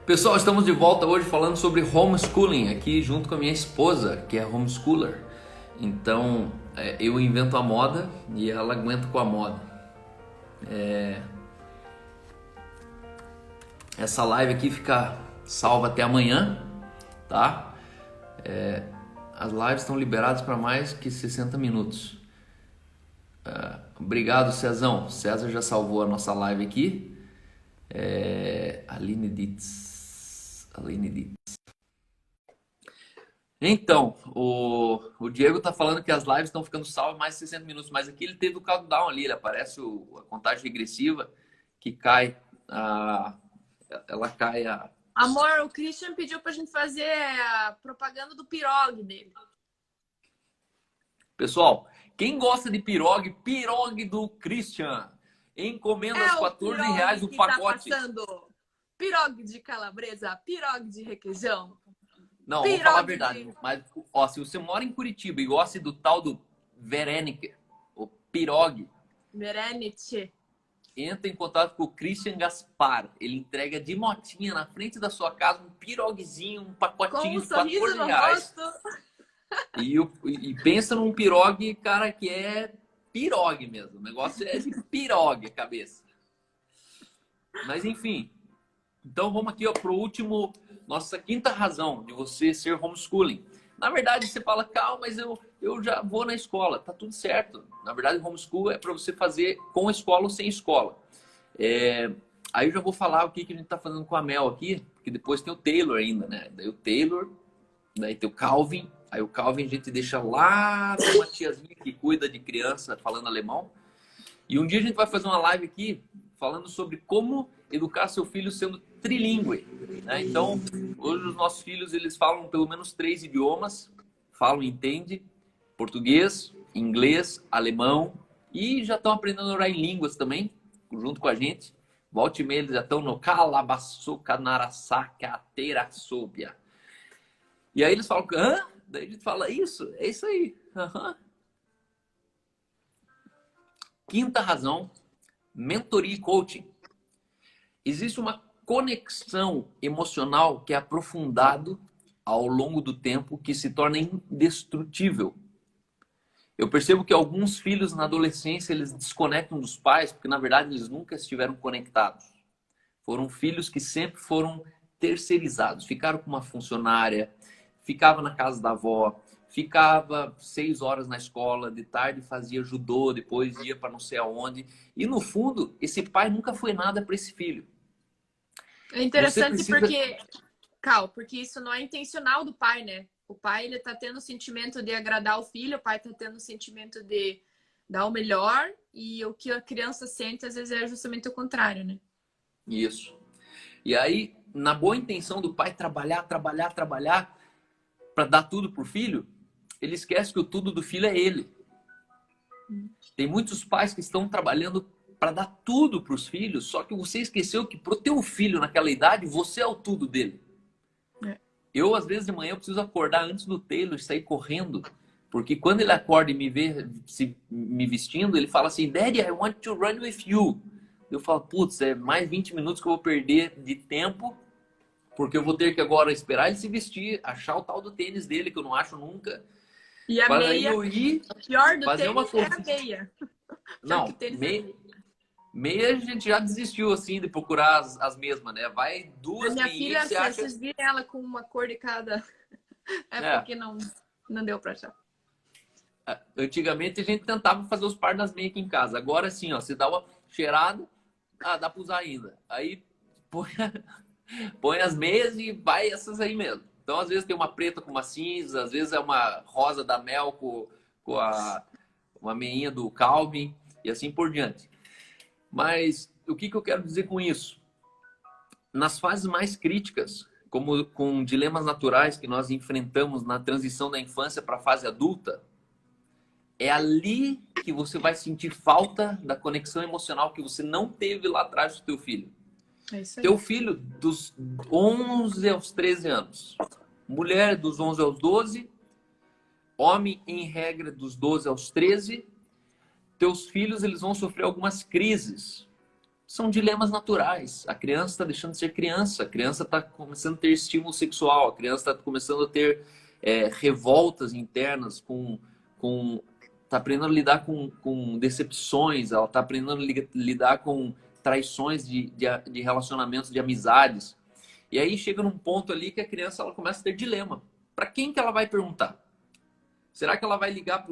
Pessoal, estamos de volta hoje falando sobre homeschooling, aqui junto com a minha esposa, que é homeschooler. Então, eu invento a moda e ela aguenta com a moda. Essa live aqui fica salva até amanhã, tá? As lives estão liberadas para mais que 60 minutos. Obrigado, Cezão. César já salvou a nossa live aqui. Aline Ditz. Então, o Diego tá falando que as lives estão ficando salvas mais de 60 minutos, mas aqui ele teve o countdown ali, ele aparece a contagem regressiva que cai, ela cai a... Amor, o Christian pediu pra gente fazer a propaganda do pirog dele. Pessoal, quem gosta de pirog do Christian, encomenda aos R$14 o pacote. Tá passando pirog de calabresa, pirog de requeijão. Não, vou falar a verdade. Mas, ó, se você mora em Curitiba e gosta do tal do Verenic, o pirog, Verenice, entra em contato com o Christian Gaspar. Ele entrega de motinha na frente da sua casa um pirogzinho, um pacotinho de R$14. E pensa num pirog, cara, que é pirog mesmo. O negócio é de pirog a cabeça. Mas enfim. Então vamos aqui para o último, nossa quinta razão de você ser homeschooling. Na verdade, você fala, calma, mas eu já vou na escola. Tá tudo certo. Na verdade, homeschool é para você fazer com escola ou sem escola. Aí eu já vou falar o que a gente tá fazendo com a Mel aqui, porque depois tem o Taylor ainda, né? Daí o Taylor, daí tem o Calvin. Aí o Calvin a gente deixa lá com uma tiazinha que cuida de criança falando alemão. E um dia a gente vai fazer uma live aqui falando sobre como educar seu filho sendo trilingüe, né? Então, hoje os nossos filhos, eles falam pelo menos 3 idiomas, falam e entendem português, inglês, alemão e já estão aprendendo a orar em línguas também, junto com a gente. Volte e meia, eles já estão no Calabassuca, Narasaka, Terasóbia. E aí eles falam, hã? Daí a gente fala, isso, é isso aí. Uhum. Quinta razão, mentoria e coaching. Existe uma conexão emocional que é aprofundado ao longo do tempo, que se torna indestrutível. Eu percebo que alguns filhos na adolescência, eles desconectam dos pais, porque na verdade eles nunca estiveram conectados. Foram filhos que sempre foram terceirizados, ficaram com uma funcionária, ficava na casa da avó, ficava 6 horas na escola, de tarde fazia judô, depois ia para não sei aonde. E no fundo, esse pai nunca foi nada para esse filho. É interessante porque isso não é intencional do pai, né? O pai, ele tá tendo o sentimento de agradar o filho, o pai tá tendo o sentimento de dar o melhor, e o que a criança sente, às vezes, é justamente o contrário, né? Isso. E aí, na boa intenção do pai trabalhar para dar tudo pro filho, ele esquece que o tudo do filho é ele. Tem muitos pais que estão trabalhando para dar tudo para os filhos, só que você esqueceu que pro teu filho naquela idade, você é o tudo dele. Eu, às vezes, de manhã, eu preciso acordar antes do Taylor e sair correndo, porque quando ele acorda e me vê me vestindo, ele fala assim, Daddy, I want to run with you. Eu falo, putz, é mais 20 minutos que eu vou perder de tempo, porque eu vou ter que agora esperar ele se vestir, achar o tal do tênis dele, que eu não acho nunca. E a meia, o pior do tênis é a meia. Não, meia a gente já desistiu, assim, de procurar as mesmas, né? Vai duas meias. Minha filha, vocês viram ela com uma cor de cada... porque não deu pra achar. Antigamente a gente tentava fazer os par das meias aqui em casa. Agora sim, ó, você dá uma cheirada, dá pra usar ainda. Aí põe as meias e vai essas aí mesmo. Então, às vezes tem uma preta com uma cinza, às vezes é uma rosa da Mel com uma meinha do Calvin e assim por diante. Mas o que eu quero dizer com isso? Nas fases mais críticas, como com dilemas naturais que nós enfrentamos na transição da infância para a fase adulta, é ali que você vai sentir falta da conexão emocional que você não teve lá atrás do teu filho. É isso aí. Teu filho dos 11 aos 13 anos, mulher dos 11 aos 12, homem em regra dos 12 aos 13, teus filhos, eles vão sofrer algumas crises são dilemas naturais. A criança está deixando de ser criança, a criança está começando a ter estímulo sexual, a criança está começando a ter revoltas internas, tá aprendendo a lidar com decepções, ela está aprendendo a lidar com traições de relacionamentos, de amizades. E aí chega num ponto ali que a criança ela começa a ter dilema. Para quem que ela vai perguntar? Será que ela vai ligar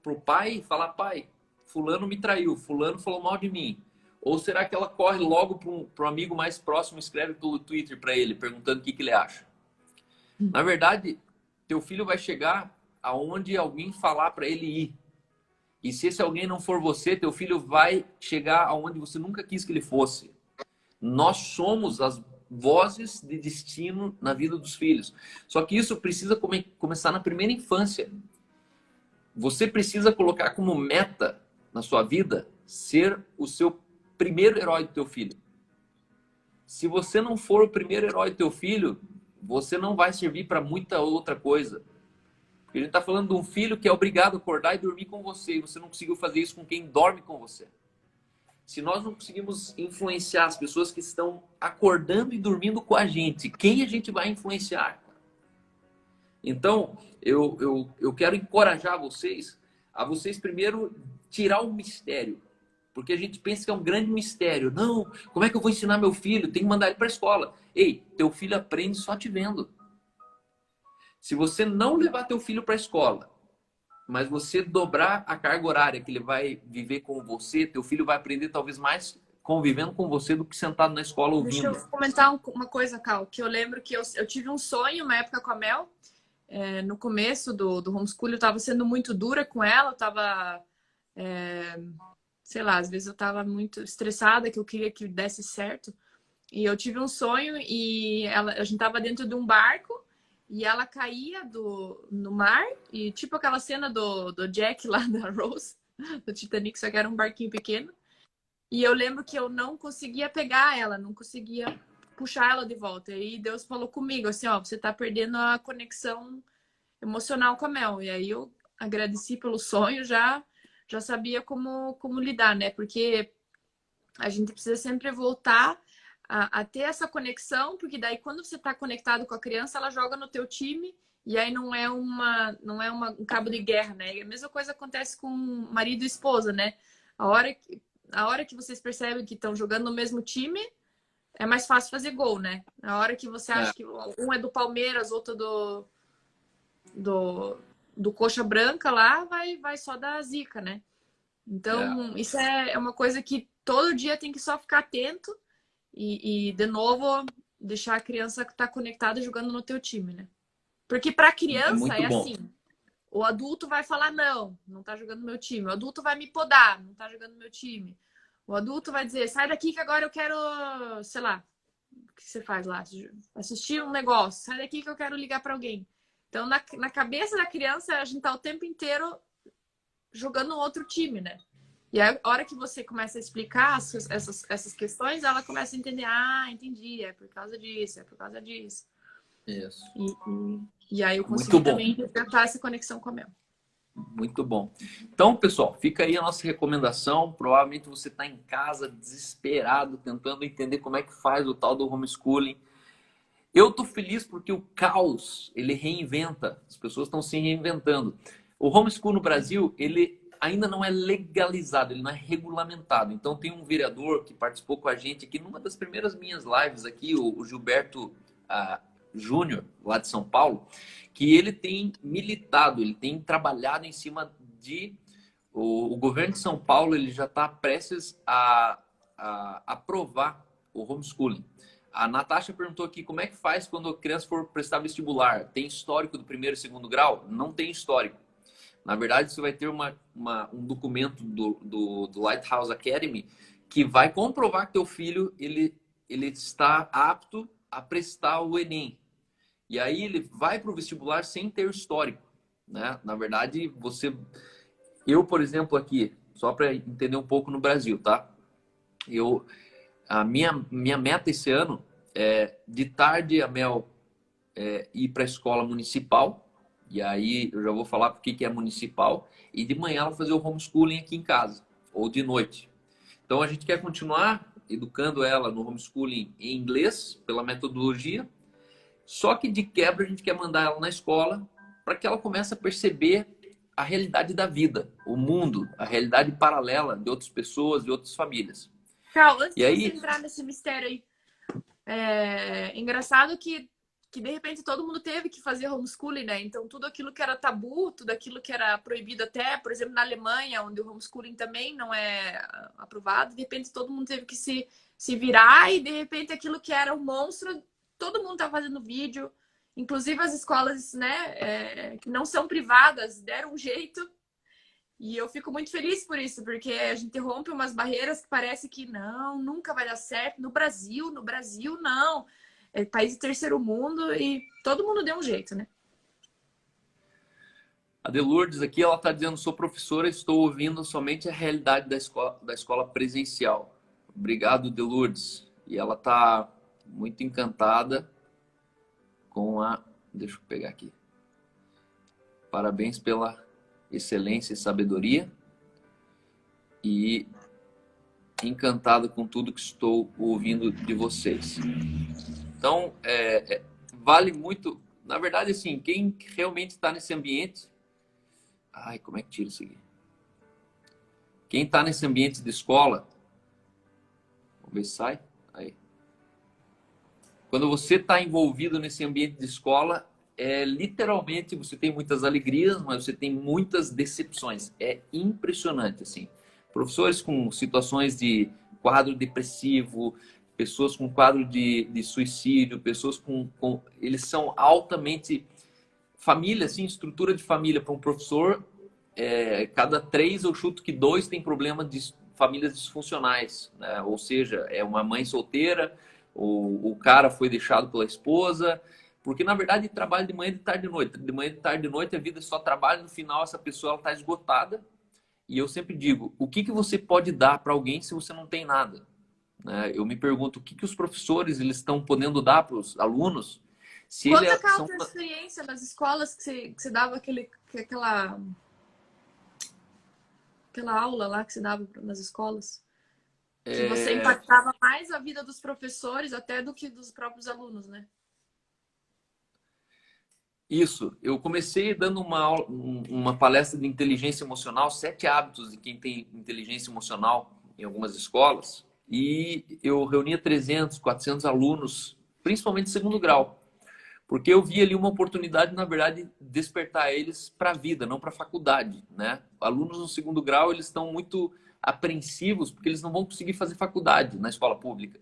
pro pai e falar, pai, fulano me traiu, fulano falou mal de mim? Ou será que ela corre logo para um amigo mais próximo e escreve pelo Twitter para ele, perguntando o que ele acha? Na verdade, teu filho vai chegar aonde alguém falar para ele ir. E se esse alguém não for você, teu filho vai chegar aonde você nunca quis que ele fosse. Nós somos as vozes de destino na vida dos filhos. Só que isso precisa começar na primeira infância. Você precisa colocar como meta na sua vida ser o seu primeiro herói do teu filho. Se você não for o primeiro herói do teu filho, você não vai servir para muita outra coisa. Porque a gente está falando de um filho que é obrigado a acordar e dormir com você, e você não conseguiu fazer isso com quem dorme com você. Se nós não conseguimos influenciar as pessoas que estão acordando e dormindo com a gente, quem a gente vai influenciar? Então, eu quero encorajar vocês a vocês primeiro tirar o mistério. Porque a gente pensa que é um grande mistério. Não, como é que eu vou ensinar meu filho? Tem que mandar ele para a escola. Ei, teu filho aprende só te vendo. Se você não levar teu filho para a escola, mas você dobrar a carga horária que ele vai viver com você, teu filho vai aprender talvez mais convivendo com você do que sentado na escola ouvindo. Deixa eu comentar uma coisa, Cal, que eu lembro que eu tive um sonho uma época com a Mel. No começo do homeschool, eu estava sendo muito dura com ela, eu estava... sei lá, às vezes eu tava muito estressada, que eu queria que desse certo. E eu tive um sonho e a gente tava dentro de um barco e ela caía no mar. E tipo aquela cena do Jack lá da Rose, do Titanic, só que era um barquinho pequeno. E eu lembro que eu não conseguia pegar ela, não conseguia puxar ela de volta. E aí Deus falou comigo, assim, ó, você tá perdendo a conexão emocional com a Mel. E aí eu agradeci pelo sonho, já sabia como lidar, né? Porque a gente precisa sempre voltar a ter essa conexão, porque daí quando você está conectado com a criança, ela joga no teu time e aí não é um cabo de guerra, né? E a mesma coisa acontece com marido e esposa, né? A hora que vocês percebem que estão jogando no mesmo time, é mais fácil fazer gol, né? A hora que você acha que um é do Palmeiras, outro do Coxa Branca lá, vai só dar zica, né? Então, isso é uma coisa que todo dia tem que só ficar atento e de novo, deixar a criança estar conectada jogando no teu time, né? Porque para a criança é assim, o adulto vai falar, não tá jogando no meu time. O adulto vai me podar, não tá jogando no meu time. O adulto vai dizer, sai daqui que agora eu quero, sei lá, o que você faz lá? Assistir um negócio. Sai daqui que eu quero ligar para alguém. Então, na cabeça da criança, a gente tá o tempo inteiro jogando no outro time, né? E a hora que você começa a explicar essas questões, ela começa a entender, entendi, é por causa disso, é por causa disso. Isso. E aí eu consegui também resgatar essa conexão com a Mel. Muito bom. Então, pessoal, fica aí a nossa recomendação. Provavelmente você está em casa desesperado, tentando entender como é que faz o tal do homeschooling. Eu tô feliz porque o caos, ele reinventa. As pessoas estão se reinventando. O homeschool no Brasil, ele ainda não é legalizado, ele não é regulamentado. Então tem um vereador que participou com a gente aqui numa das primeiras minhas lives aqui, o Gilberto Júnior, lá de São Paulo, que ele tem militado, ele tem trabalhado em cima de... O governo de São Paulo, ele já está prestes a aprovar o homeschooling. A Natasha perguntou aqui como é que faz quando a criança for prestar vestibular. Tem histórico do primeiro e segundo grau? Não tem histórico. Na verdade, você vai ter um documento do Lighthouse Academy que vai comprovar que teu filho ele está apto a prestar o Enem. E aí ele vai para o vestibular sem ter histórico, né? Na verdade, eu, por exemplo, aqui, só para entender um pouco no Brasil, tá? A minha meta esse ano é, de tarde, a Mel ir para a escola municipal. E aí eu já vou falar por que é municipal. E de manhã ela fazer o homeschooling aqui em casa. Ou de noite. Então a gente quer continuar educando ela no homeschooling em inglês, pela metodologia. Só que de quebra a gente quer mandar ela na escola para que ela comece a perceber a realidade da vida, o mundo, a realidade paralela de outras pessoas, de outras famílias. Carl, antes de você entrar nesse mistério aí, é engraçado que de repente todo mundo teve que fazer homeschooling, né? Então tudo aquilo que era tabu, tudo aquilo que era proibido até, por exemplo, na Alemanha, onde o homeschooling também não é aprovado, de repente todo mundo teve que se virar e de repente aquilo que era um monstro, todo mundo tá fazendo vídeo, inclusive as escolas, né, que não são privadas, deram um jeito. E eu fico muito feliz por isso, porque a gente rompe umas barreiras que parece que não, nunca vai dar certo. No Brasil não. É país de terceiro mundo e todo mundo deu um jeito, né? A Delourdes aqui, ela está dizendo, sou professora, estou ouvindo somente a realidade da escola presencial. Obrigado, Delourdes. E ela está muito encantada com a... Deixa eu pegar aqui. Parabéns pela excelência e sabedoria. E encantada com tudo que estou ouvindo de vocês. Então, vale muito... Na verdade, assim, quem realmente está nesse ambiente... Ai, como é que tira isso aqui? Quem está nesse ambiente de escola... Vamos ver se sai. Aí. Quando você está envolvido nesse ambiente de escola, literalmente você tem muitas alegrias, mas você tem muitas decepções. É impressionante, assim. Professores com situações de quadro depressivo, pessoas com quadro de suicídio, pessoas eles são altamente... Família, assim, estrutura de família para um professor, cada 3 eu chuto que 2 tem problema de famílias disfuncionais, né? Ou seja, é uma mãe solteira, o cara foi deixado pela esposa, porque na verdade trabalha de manhã, de tarde e de noite. De manhã, de tarde e de noite a vida é só trabalho, no final essa pessoa está esgotada. E eu sempre digo, o que você pode dar para alguém se você não tem nada? Né? Eu me pergunto, o que os professores eles estão podendo dar para os alunos? Se Conta a tua experiência nas escolas que você dava aquela aula lá que você dava nas escolas. Que você impactava mais a vida dos professores até do que dos próprios alunos, né? Isso. Eu comecei dando uma palestra de inteligência emocional, 7 hábitos de quem tem inteligência emocional em algumas escolas. E eu reunia 300, 400 alunos, principalmente de segundo grau. Porque eu vi ali uma oportunidade, na verdade, de despertar eles para a vida, não para a faculdade, né? Alunos no segundo grau, eles estão muito apreensivos porque eles não vão conseguir fazer faculdade na escola pública.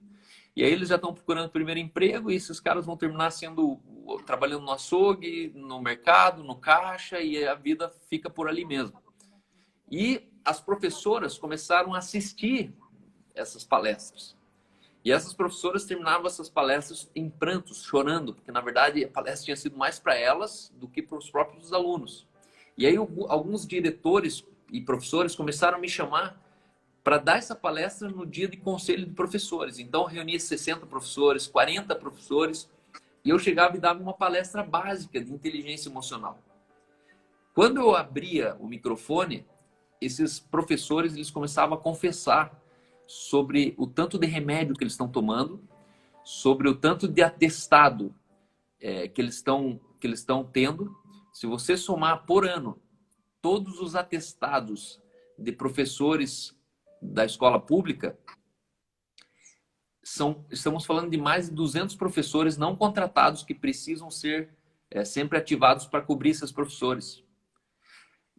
E aí eles já estão procurando primeiro emprego e esses caras vão terminar trabalhando no açougue, no mercado, no caixa, e a vida fica por ali mesmo. E as professoras começaram a assistir essas palestras. E essas professoras terminavam essas palestras em prantos, chorando, porque na verdade a palestra tinha sido mais para elas do que para os próprios alunos. E aí alguns diretores e professores começaram a me chamar para dar essa palestra no dia de conselho de professores. Então eu reunia 60 professores, 40 professores, e eu chegava e dava uma palestra básica de inteligência emocional. Quando eu abria o microfone, esses professores eles começavam a confessar sobre o tanto de remédio que eles estão tomando, sobre o tanto de atestado que eles estão tendo. Se você somar por ano todos os atestados de professores da escola pública, estamos falando de mais de 200 professores não contratados que precisam ser sempre ativados para cobrir esses professores.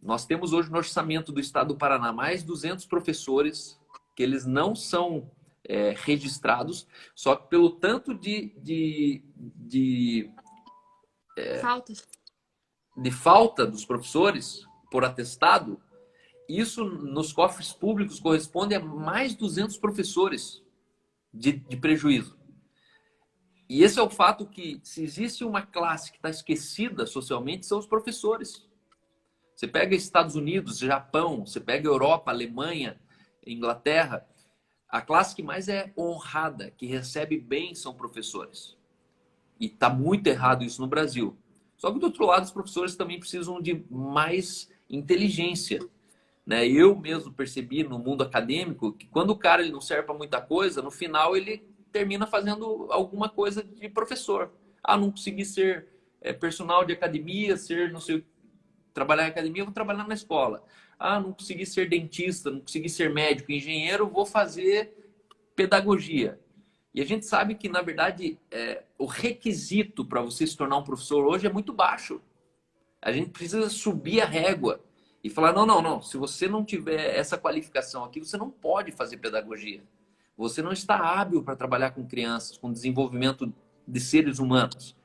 Nós temos hoje no orçamento do Estado do Paraná mais 200 professores que eles não são registrados, só que pelo tanto de falta dos professores por atestado, isso nos cofres públicos corresponde a mais 200 professores de prejuízo. E esse é o fato que, se existe uma classe que está esquecida socialmente, são os professores. Você pega Estados Unidos, Japão, você pega Europa, Alemanha, Inglaterra, a classe que mais é honrada, que recebe bem, são professores. E está muito errado isso no Brasil. Só que, do outro lado, os professores também precisam de mais inteligência. né? Eu mesmo percebi no mundo acadêmico que quando o cara ele não serve para muita coisa, no final ele termina fazendo alguma coisa de professor. Ah, não consegui ser personal de academia, ser não sei, trabalhar em academia, vou trabalhar na escola. Ah, não consegui ser dentista, não consegui ser médico, engenheiro, vou fazer pedagogia. E a gente sabe que, na verdade, o requisito para você se tornar um professor hoje é muito baixo. A gente precisa subir a régua e falar, não, não, não. Se você não tiver essa qualificação aqui, você não pode fazer pedagogia. Você não está hábil para trabalhar com crianças, com desenvolvimento de seres humanos.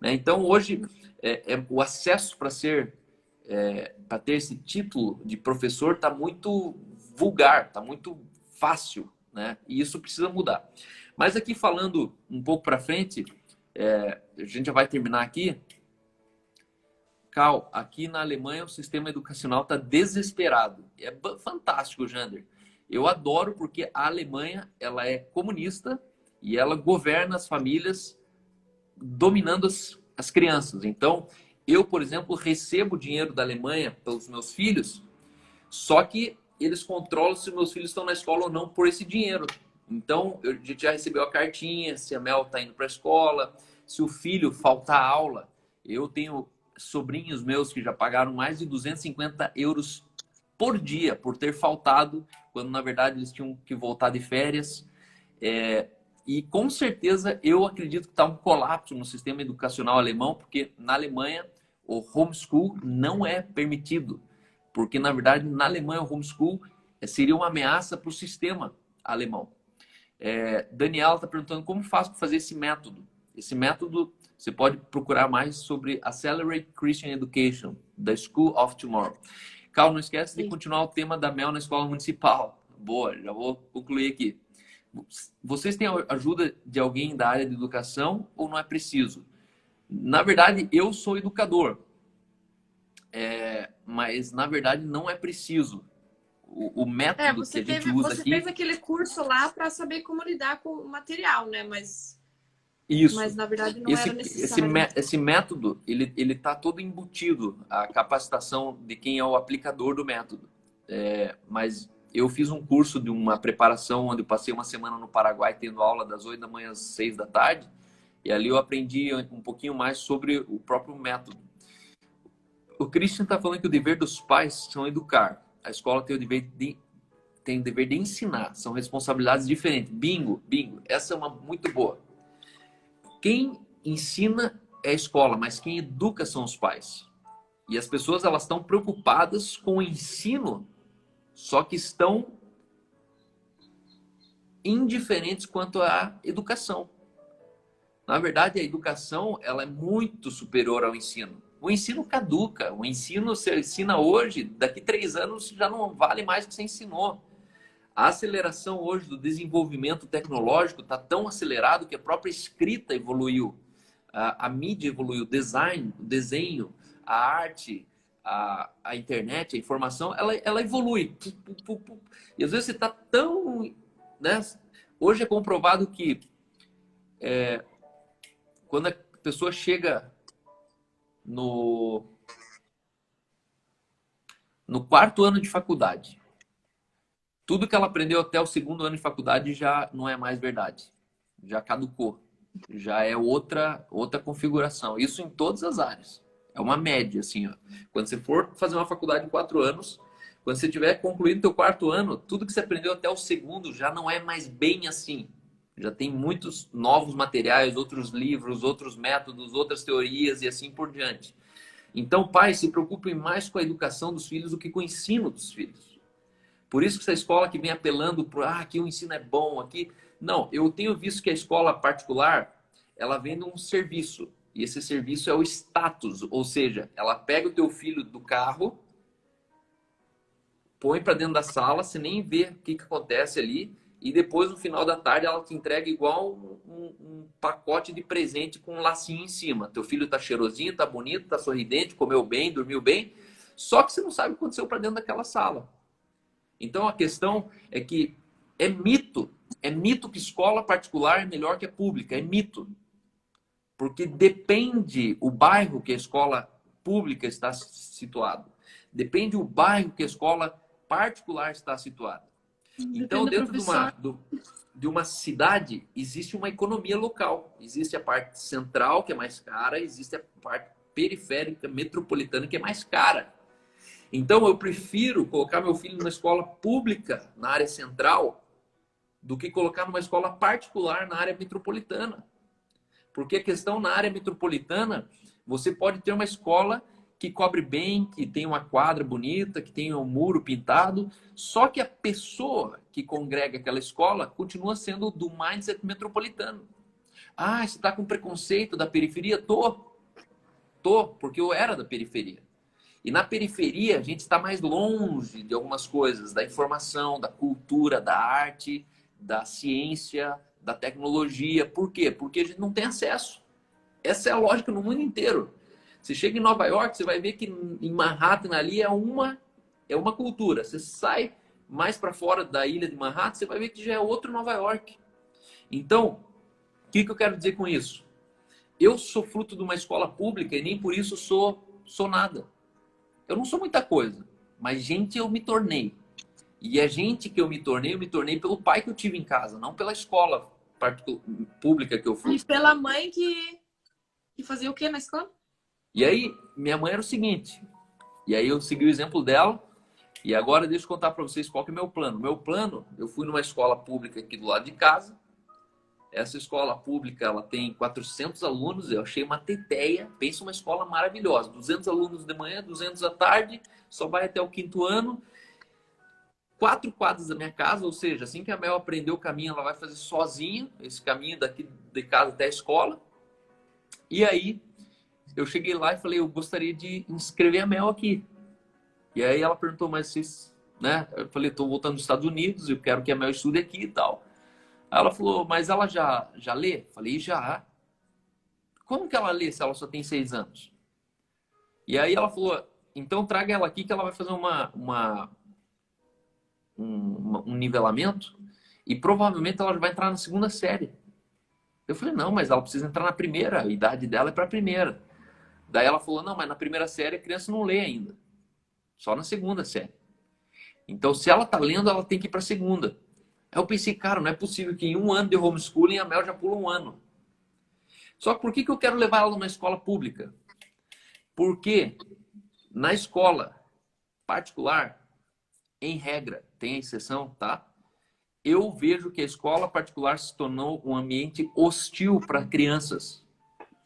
Né? Então, hoje, o acesso para para ter esse título de professor está muito vulgar, está muito fácil, né? E isso precisa mudar. Mas aqui falando um pouco para frente, a gente já vai terminar aqui. Cal, aqui na Alemanha o sistema educacional está desesperado. É fantástico, Jander. Eu adoro porque a Alemanha ela é comunista e ela governa as famílias dominando as crianças. Então, eu, por exemplo, recebo dinheiro da Alemanha pelos meus filhos, só que eles controlam se meus filhos estão na escola ou não por esse dinheiro. Então, a gente já recebeu a cartinha, se a Mel está indo para a escola, se o filho faltar aula. Eu tenho sobrinhos meus que já pagaram mais de 250 euros por dia por ter faltado, quando na verdade eles tinham que voltar de férias. E com certeza eu acredito que está um colapso no sistema educacional alemão, porque na Alemanha o homeschool não é permitido. Porque na verdade na Alemanha o homeschool seria uma ameaça para o sistema alemão. Daniel está perguntando como faço para fazer esse método. Esse método você pode procurar mais sobre Accelerate Christian Education, da School of Tomorrow. Cal, não esquece de continuar o tema da Mel na escola municipal. Boa, já vou concluir aqui. Vocês têm a ajuda de alguém da área de educação ou não é preciso? Na verdade, eu sou educador. Mas, na verdade, não é preciso. O método que a gente usa aqui... Você fez aquele curso lá para saber como lidar com o material, né? Mas na verdade não era necessário. Esse método, ele tá todo embutido, a capacitação de quem é o aplicador do método. Mas eu fiz um curso de uma preparação onde eu passei uma semana no Paraguai tendo aula das 8 da manhã às 6 da tarde. E ali eu aprendi um pouquinho mais sobre o próprio método. O Christian está falando que o dever dos pais são educar. A escola tem o dever de ensinar. São responsabilidades diferentes. Bingo, bingo. Essa é uma muito boa. Quem ensina é a escola, mas quem educa são os pais. E as pessoas elas estão preocupadas com o ensino, só que estão indiferentes quanto à educação. Na verdade, a educação ela é muito superior ao ensino. O ensino caduca. O ensino você ensina hoje, daqui 3 anos já não vale mais o que você ensinou. A aceleração hoje do desenvolvimento tecnológico está tão acelerado que a própria escrita evoluiu, a mídia evoluiu, o desenho, a arte, a internet, a informação, ela evolui. E às vezes você está tão... Né? Hoje é comprovado que quando a pessoa chega no 4º ano de faculdade, tudo que ela aprendeu até o 2º ano de faculdade já não é mais verdade. Já caducou. Já é outra configuração. Isso em todas as áreas. É uma média, assim. Ó. Quando você for fazer uma faculdade em 4 anos, quando você tiver concluído o teu 4º ano, tudo que você aprendeu até o 2º já não é mais bem assim. Já tem muitos novos materiais, outros livros, outros métodos, outras teorias e assim por diante. Então, pais, se preocupem mais com a educação dos filhos do que com o ensino dos filhos. Por isso que essa escola que vem apelando para aqui o ensino é bom, aqui... Não, eu tenho visto que a escola particular, ela vende um serviço. E esse serviço é o status. Ou seja, ela pega o teu filho do carro, põe para dentro da sala, você nem vê o que acontece ali. E depois, no final da tarde, ela te entrega igual um pacote de presente com um lacinho em cima. Teu filho tá cheirosinho, tá bonito, tá sorridente, comeu bem, dormiu bem. Só que você não sabe o que aconteceu para dentro daquela sala. Então, a questão é que é mito que escola particular é melhor que a pública, é mito. Porque depende o bairro que a escola pública está situado. Depende o bairro que a escola particular está situada. Então, dentro de uma cidade, existe uma economia local. Existe a parte central, que é mais cara, existe a parte periférica, metropolitana, que é mais cara. Então, eu prefiro colocar meu filho numa escola pública, na área central, do que colocar numa escola particular na área metropolitana. Porque a questão na área metropolitana, você pode ter uma escola que cobre bem, que tem uma quadra bonita, que tem um muro pintado, só que a pessoa que congrega aquela escola continua sendo do mindset metropolitano. Ah, você está com preconceito da periferia? Tô, porque eu era da periferia. E na periferia a gente está mais longe de algumas coisas, da informação, da cultura, da arte, da ciência, da tecnologia. Por quê? Porque a gente não tem acesso. Essa é a lógica no mundo inteiro. Você chega em Nova York, você vai ver que em Manhattan ali é uma cultura. Você sai mais para fora da ilha de Manhattan, você vai ver que já é outro Nova York. Então, o que eu quero dizer com isso? Eu sou fruto de uma escola pública e nem por isso sou nada. Eu não sou muita coisa, mas gente eu me tornei. E a gente que eu me tornei pelo pai que eu tive em casa, não pela escola pública que eu fui. E pela mãe que fazia o quê na escola? E aí, minha mãe era o seguinte, e aí eu segui o exemplo dela, e agora deixa eu contar para vocês qual que é o meu plano. Meu plano, eu fui numa escola pública aqui do lado de casa. Essa escola pública, ela tem 400 alunos, eu achei uma teteia. Pensa uma escola maravilhosa, 200 alunos de manhã, 200 à tarde, só vai até o 5º ano. 4 quadras da minha casa, ou seja, assim que a Mel aprender o caminho, ela vai fazer sozinha, esse caminho daqui de casa até a escola. E aí, eu cheguei lá e falei, eu gostaria de inscrever a Mel aqui. E aí ela perguntou, mas vocês, né? Eu falei, estou voltando dos Estados Unidos, eu quero que a Mel estude aqui e tal. Aí ela falou, mas ela já lê? Falei, já. Como que ela lê se ela só tem 6 anos? E aí ela falou, então traga ela aqui que ela vai fazer um nivelamento e provavelmente ela vai entrar na 2ª série. Eu falei, não, mas ela precisa entrar na 1ª, a idade dela é para a 1ª. Daí ela falou, não, mas na 1ª série a criança não lê ainda. Só na 2ª série. Então, se ela tá lendo, ela tem que ir para a 2ª. Aí eu pensei, cara, não é possível que em 1 ano de homeschooling a Mel já pula 1 ano. Só que por que eu quero levar ela numa escola pública? Porque na escola particular, em regra, tem exceção, tá? Eu vejo que a escola particular se tornou um ambiente hostil para crianças.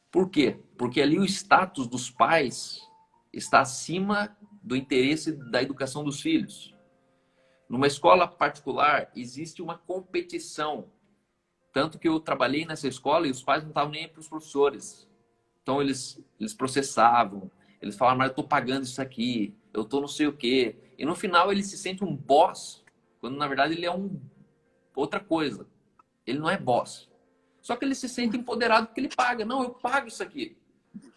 Por quê? Porque ali o status dos pais está acima do interesse da educação dos filhos. Numa escola particular, existe uma competição. Tanto que eu trabalhei nessa escola e os pais não estavam nem aí para os professores. Então, eles processavam. Eles falavam, mas eu estou pagando isso aqui. Eu estou não sei o quê. E no final, ele se sente um boss. Quando, na verdade, ele é outra coisa. Ele não é boss. Só que ele se sente empoderado porque ele paga. Não, eu pago isso aqui.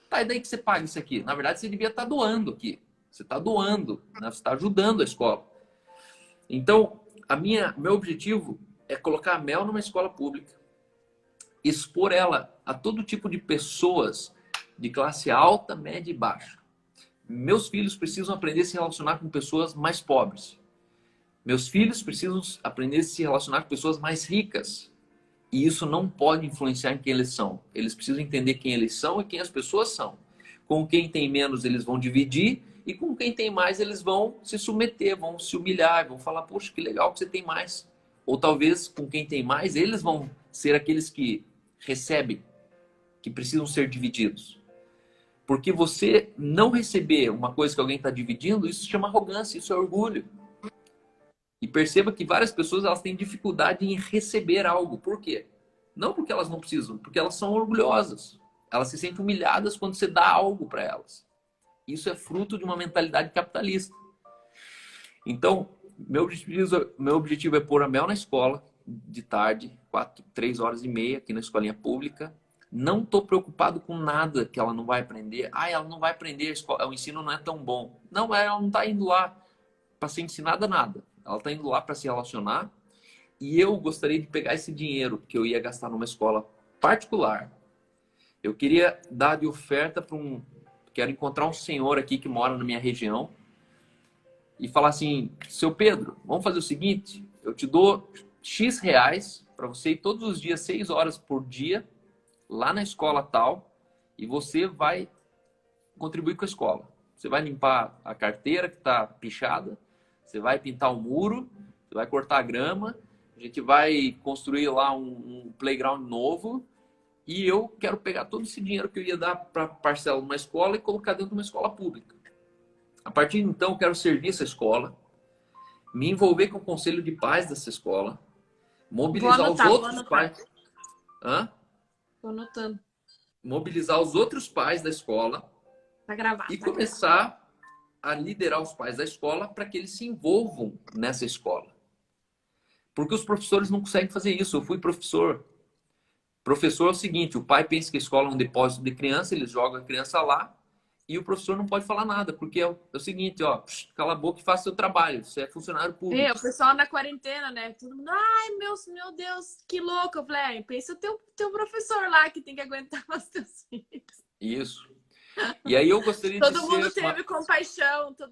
Tá, e daí que você paga isso aqui? Na verdade, você devia estar doando aqui. Você está doando. Né? Você está ajudando a escola. Então, meu objetivo é colocar a Mel numa escola pública, expor ela a todo tipo de pessoas de classe alta, média e baixa. Meus filhos precisam aprender a se relacionar com pessoas mais pobres. Meus filhos precisam aprender a se relacionar com pessoas mais ricas. E isso não pode influenciar em quem eles são. Eles precisam entender quem eles são e quem as pessoas são. Com quem tem menos, eles vão dividir. E com quem tem mais, eles vão se submeter, vão se humilhar, vão falar, poxa, que legal que você tem mais. Ou talvez, com quem tem mais, eles vão ser aqueles que recebem, que precisam ser divididos. Porque você não receber uma coisa que alguém está dividindo, isso se chama arrogância, isso é orgulho. E perceba que várias pessoas elas têm dificuldade em receber algo. Por quê? Não porque elas não precisam, porque elas são orgulhosas. Elas se sentem humilhadas quando você dá algo para elas. Isso é fruto de uma mentalidade capitalista. Então, meu objetivo é pôr a Mel na escola de tarde, 3 horas e meia, aqui na escolinha pública. Não estou preocupado com nada que ela não vai aprender. Ah, ela não vai aprender, o ensino não é tão bom. Não, ela não está indo lá para ser ensinada nada. Ela está indo lá para se relacionar. E eu gostaria de pegar esse dinheiro que eu ia gastar numa escola particular. Eu queria dar de oferta para Quero encontrar um senhor aqui que mora na minha região. e falar assim, seu Pedro, vamos fazer o seguinte, eu te dou X reais para você ir todos os dias, 6 horas por dia, lá na escola tal, e você vai contribuir com a escola. Você vai limpar a carteira que está pichada, você vai pintar o muro, você vai cortar a grama, a gente vai construir lá um playground novo, e eu quero pegar todo esse dinheiro que eu ia dar para parcela numa escola e colocar dentro de uma escola pública. A partir de então, eu quero servir essa escola, me envolver com o conselho de pais dessa escola, mobilizar os outros pais. Hã? Tô anotando. Mobilizar os outros pais da escola e começar a liderar os pais da escola para que eles se envolvam nessa escola. Porque os professores não conseguem fazer isso. Eu fui professor. Professor é o seguinte, o pai pensa que a escola é um depósito de criança, eles jogam a criança lá e o professor não pode falar nada, porque é o seguinte, ó, cala a boca e faça seu trabalho, você é funcionário público. O pessoal na quarentena, né? Todo mundo, ai, meu Deus, que louco. Eu falei, pensa o teu professor lá que tem que aguentar os teus filhos. Isso. E aí eu gostaria de ser... Todo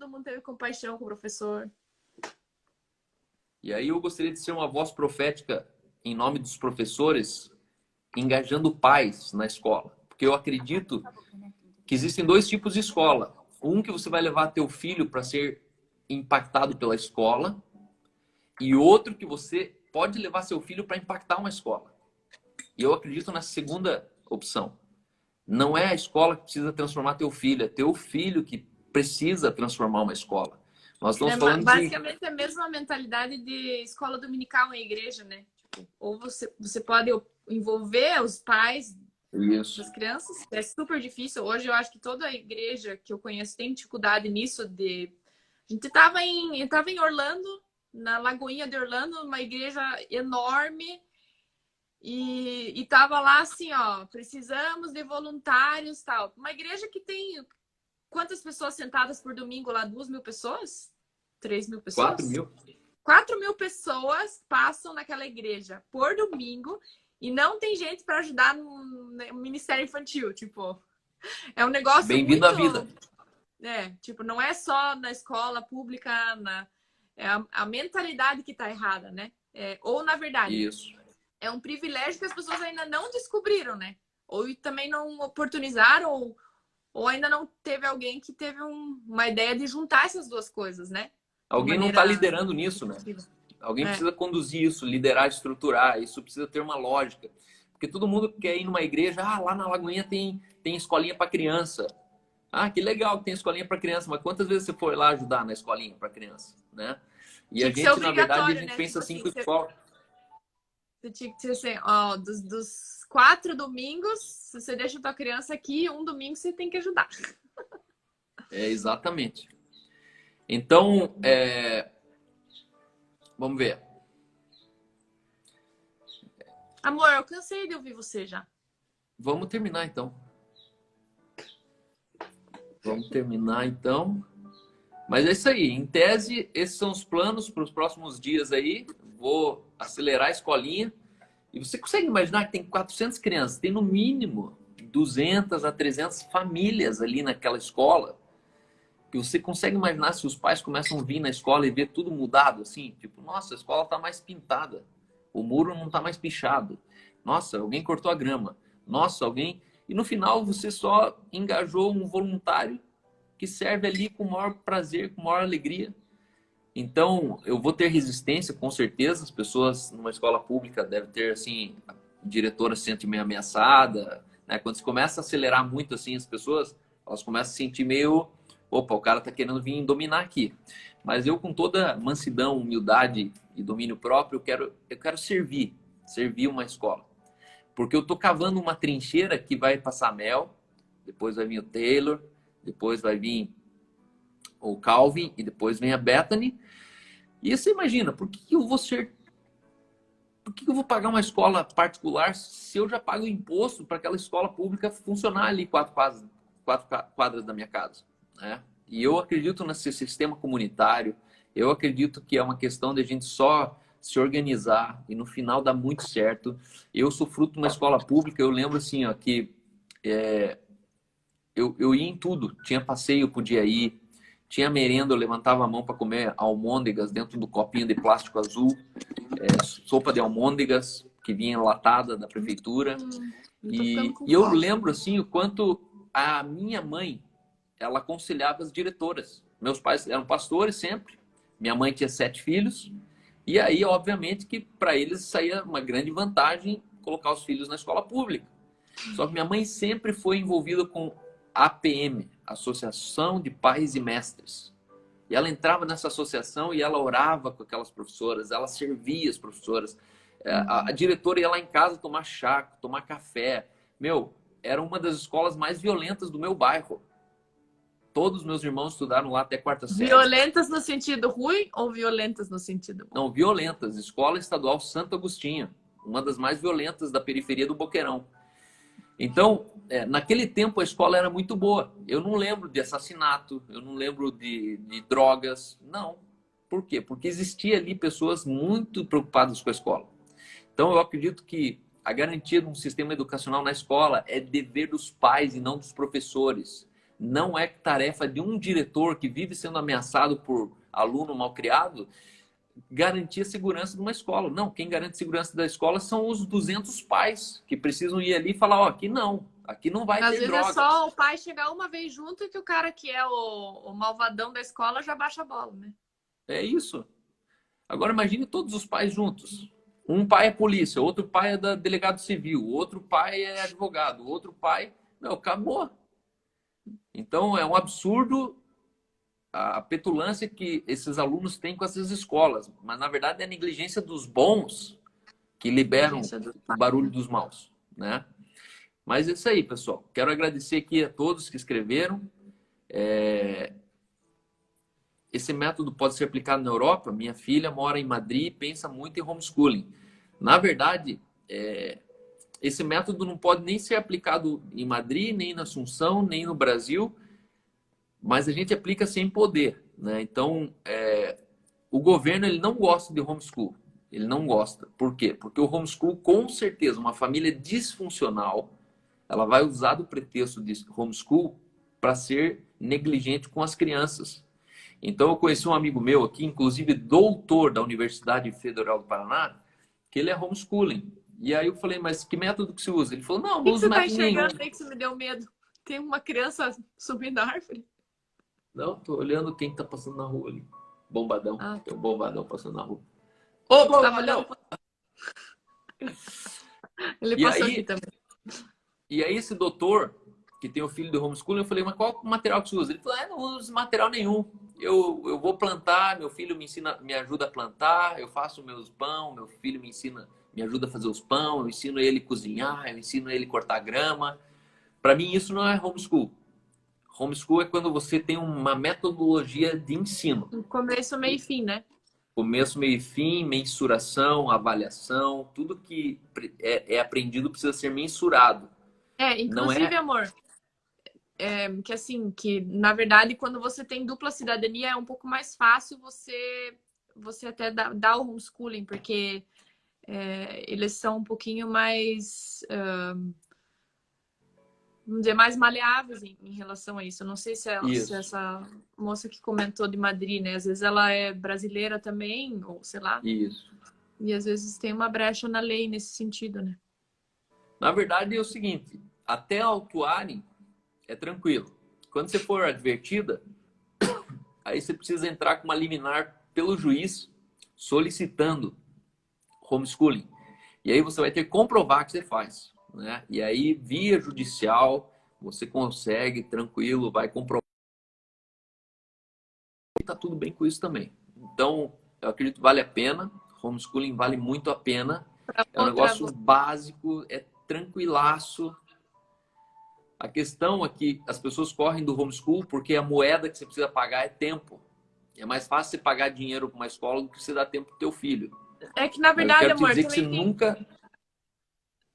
mundo teve compaixão com o professor. E aí eu gostaria de ser uma voz profética em nome dos professores, engajando pais na escola. Porque eu acredito que existem 2 tipos de escola. Um que você vai levar teu filho para ser impactado pela escola e outro que você pode levar seu filho para impactar uma escola. E eu acredito na segunda opção. Não é a escola que precisa transformar teu filho, é teu filho que precisa transformar uma escola. Nós estamos falando basicamente é a mesma mentalidade de escola dominical em igreja, né? Tipo, ou você pode envolver os pais das crianças, é super difícil. Hoje eu acho que toda a igreja que eu conheço tem dificuldade nisso de... A gente estava em Orlando, na Lagoinha de Orlando, uma igreja enorme, e tava lá assim, ó, precisamos de voluntários, tal. Uma igreja que tem quantas pessoas sentadas por domingo lá? 2.000 pessoas? 3.000 pessoas? 4.000. 4.000 pessoas passam naquela igreja por domingo e não tem gente para ajudar no Ministério Infantil, tipo. É um negócio Bem-vindo à vida. Tipo, não é só na escola pública, é a mentalidade que tá errada, né? Ou, na verdade, isso. É um privilégio que as pessoas ainda não descobriram, né? Ou também não oportunizaram, ou ainda não teve alguém que teve uma ideia de juntar essas 2 coisas, né? Alguém não está liderando nisso, né? Alguém precisa conduzir isso, liderar, estruturar. Isso precisa ter uma lógica. Porque todo mundo quer ir numa igreja, lá na Lagoinha tem escolinha para criança. Ah, que legal que tem escolinha para criança, mas quantas vezes você foi lá ajudar na escolinha para criança, né? E a gente, na verdade, a gente pensa assim que o escola... Você tinha que ser assim, ó, dos 4 domingos, se você deixa a tua criança aqui, um domingo você tem que ajudar. Exatamente. Então, vamos ver. Amor, eu cansei de ouvir você já. Vamos terminar, então. Mas é isso aí. Em tese, esses são os planos para os próximos dias aí. Vou acelerar a escolinha. E você consegue imaginar que tem 400 crianças. Tem no mínimo 200 a 300 famílias ali naquela escola. Que você consegue imaginar se os pais começam a vir na escola e ver tudo mudado, assim? Tipo, nossa, a escola está mais pintada. O muro não está mais pichado. Nossa, alguém cortou a grama. Nossa, alguém... E no final você só engajou um voluntário que serve ali com o maior prazer, com a maior alegria. Então, eu vou ter resistência, com certeza. As pessoas numa escola pública devem ter, assim, a diretora se sente meio ameaçada, né? Quando você começa a acelerar muito, assim, as pessoas, elas começam a se sentir meio... Opa, o cara tá querendo vir dominar aqui. Mas eu, com toda mansidão, humildade e domínio próprio, eu quero servir uma escola. Porque eu tô cavando uma trincheira que vai passar Mel, depois vai vir o Taylor, depois vai vir o Calvin e depois vem a Bethany. E você imagina, por que eu vou pagar uma escola particular se eu já pago imposto para aquela escola pública funcionar ali 4 quadras da minha casa, né? E eu acredito nesse sistema comunitário, eu acredito que é uma questão de a gente só se organizar e no final dá muito certo. Eu sou fruto de uma escola pública, eu lembro assim, ó, que eu ia em tudo, tinha passeio, podia ir, Tinha merenda, eu levantava a mão para comer almôndegas dentro do copinho de plástico azul, sopa de almôndegas que vinha enlatada da prefeitura. E eu lembro assim o quanto a minha mãe, ela aconselhava as diretoras. Meus pais eram pastores sempre. Minha mãe tinha 7 filhos. E aí, obviamente, que para eles saía uma grande vantagem colocar os filhos na escola pública. Só que minha mãe sempre foi envolvida com APM, Associação de Pais e Mestres. E ela entrava nessa associação e ela orava com aquelas professoras, ela servia as professoras. A diretora ia lá em casa tomar chá, tomar café. Meu, era uma das escolas mais violentas do meu bairro. Todos os meus irmãos estudaram lá até quarta série. Violentas no sentido ruim ou violentas no sentido bom? Não, violentas. Escola Estadual Santo Agostinho. Uma das mais violentas da periferia do Boqueirão. Então, naquele tempo a escola era muito boa. Eu não lembro de assassinato, eu não lembro de drogas. Não. Por quê? Porque existia ali pessoas muito preocupadas com a escola. Então, eu acredito que a garantia de um sistema educacional na escola é dever dos pais e não dos professores. Não é tarefa de um diretor que vive sendo ameaçado por aluno malcriado garantir a segurança de uma escola. Não, quem garante a segurança da escola são os 200 pais que precisam ir ali e falar, ó, aqui não vai ter droga. Às vezes é só o pai chegar uma vez junto e que o cara que é o malvadão da escola já baixa a bola, né? É isso. Agora imagine todos os pais juntos. Um pai é polícia, outro pai é delegado civil, outro pai é advogado, outro pai... Não, acabou. Então é um absurdo a petulância que esses alunos têm com essas escolas. Mas, na verdade, é a negligência dos bons que liberam o barulho dos maus, né? Mas é isso aí, pessoal. Quero agradecer aqui a todos que escreveram. Esse método pode ser aplicado na Europa. Minha filha mora em Madrid e pensa muito em homeschooling. Na verdade, esse método não pode nem ser aplicado em Madrid, nem na Assunção, nem no Brasil, mas a gente aplica sem poder, né? Então, o governo ele não gosta de homeschool. Ele não gosta. Por quê? Porque o homeschool, com certeza, uma família disfuncional, ela vai usar do pretexto de homeschool para ser negligente com as crianças. Então, eu conheci um amigo meu aqui, inclusive doutor da Universidade Federal do Paraná, que ele é homeschooling. E aí eu falei, mas que método que você usa? Ele falou, não, não uso método nenhum. O que você está enxergando aí que você me deu medo? Tem uma criança subindo a árvore? Não, tô olhando quem tá passando na rua ali. Bombadão. Tem um bombadão passando na rua. Ô, bombadão! Ele passou aqui também. E aí esse doutor, que tem o filho do homeschooling, eu falei, mas qual material que você usa? Ele falou, não uso material nenhum. Eu vou plantar, meu filho me ajuda a plantar, eu faço meus pão, meu filho me ajuda a fazer os pão, eu ensino ele a cozinhar, eu ensino ele a cortar grama. Para mim isso não é homeschool. Homeschool é quando você tem uma metodologia de ensino. Começo, meio e fim, né? Começo, meio e fim, mensuração, avaliação, tudo que é aprendido precisa ser mensurado. Inclusive, amor, que assim, que na verdade quando você tem dupla cidadania é um pouco mais fácil você até dar o homeschooling, porque eles são um pouquinho mais... vamos dizer, mais maleáveis em relação a isso. Eu não sei se essa moça que comentou de Madrid, né? Às vezes ela é brasileira também, ou sei lá. Isso. E às vezes tem uma brecha na lei nesse sentido, né? Na verdade é o seguinte, até autuarem é tranquilo. Quando você for advertida, aí você precisa entrar com uma liminar pelo juiz solicitando homeschooling. E aí você vai ter que comprovar que você faz. Né? E aí, via judicial, você consegue, tranquilo, vai comprovar. E tá tudo bem com isso também. Então, eu acredito que vale a pena. Homeschooling vale muito a pena. É um negócio básico, é tranquilaço. A questão é que as pessoas correm do homeschool porque a moeda que você precisa pagar é tempo. É mais fácil você pagar dinheiro para uma escola do que você dar tempo pro teu filho. É que, na verdade, amor, dizer que você nunca...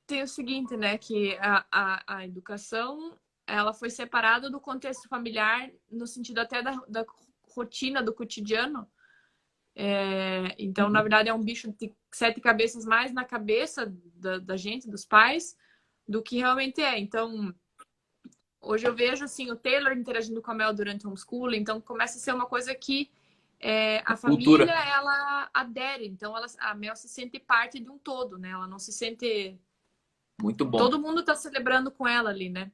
Tem o seguinte, né, que a educação, ela foi separada do contexto familiar, no sentido até da rotina, do cotidiano. Então, na verdade, é um bicho de 7 cabeças mais na cabeça da gente, dos pais, do que realmente é. Então, hoje eu vejo assim, o Taylor interagindo com a Mel durante o homeschooling, então começa a ser uma coisa que a família, ela adere. Então a Mel se sente parte de um todo, né? Ela não se sente... Muito bom. Todo mundo tá celebrando com ela ali, né?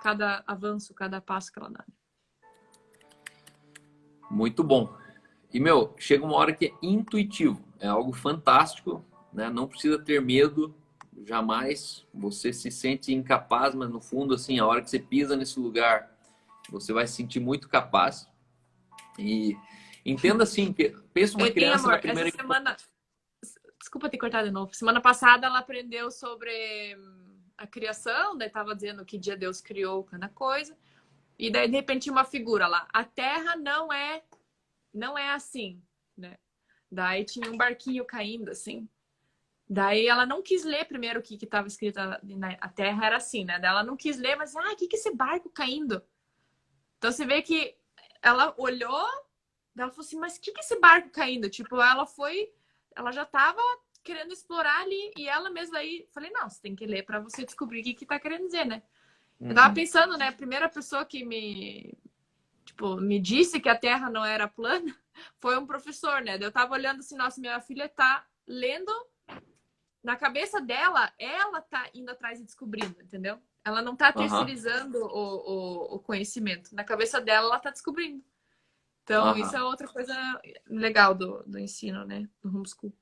Cada avanço, cada passo que ela dá. Muito bom. E, meu, chega uma hora que é intuitivo. É algo fantástico, né? Não precisa ter medo, jamais. Você se sente incapaz, mas no fundo, assim, a hora que você pisa nesse lugar, você vai se sentir muito capaz. E entenda assim, que pensa uma criança amor, na primeira... essa semana... Desculpa ter cortado de novo. Semana passada ela aprendeu sobre a criação, daí tava dizendo que dia Deus criou cada coisa. E daí, de repente, tinha uma figura lá. A Terra não é assim, né? Daí tinha um barquinho caindo, assim. Daí ela não quis ler primeiro o que estava escrito. A Terra era assim, né? Daí ela não quis ler, mas, o que é esse barco caindo? Então, você vê que ela olhou, daí ela falou assim, mas o que é esse barco caindo? Tipo, ela já estava querendo explorar ali, e ela mesma aí, falei, não, você tem que ler para você descobrir o que tá querendo dizer, né? Eu tava pensando, né, a primeira pessoa que me disse que a Terra não era plana foi um professor, né? Eu tava olhando assim, nossa, minha filha tá lendo, na cabeça dela, ela tá indo atrás e descobrindo, entendeu? Ela não tá terceirizando o conhecimento. Na cabeça dela, ela tá descobrindo. Então, isso é outra coisa legal do ensino, né? Do homeschool.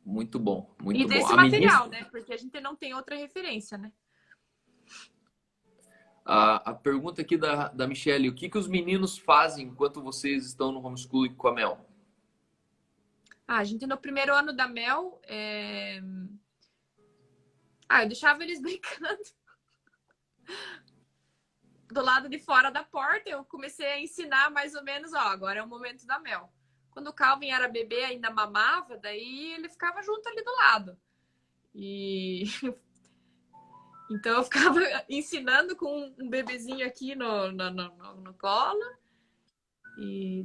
Muito bom, muito bom. E desse material, né? Porque a gente não tem outra referência, né? A pergunta aqui da Michelle, o que os meninos fazem enquanto vocês estão no homeschooling com a Mel? A gente no primeiro ano da Mel... eu deixava eles brincando do lado de fora da porta. Eu comecei a ensinar mais ou menos, agora é o momento da Mel. Quando o Calvin era bebê, ainda mamava, daí ele ficava junto ali do lado. E então eu ficava ensinando com um bebezinho aqui no colo. E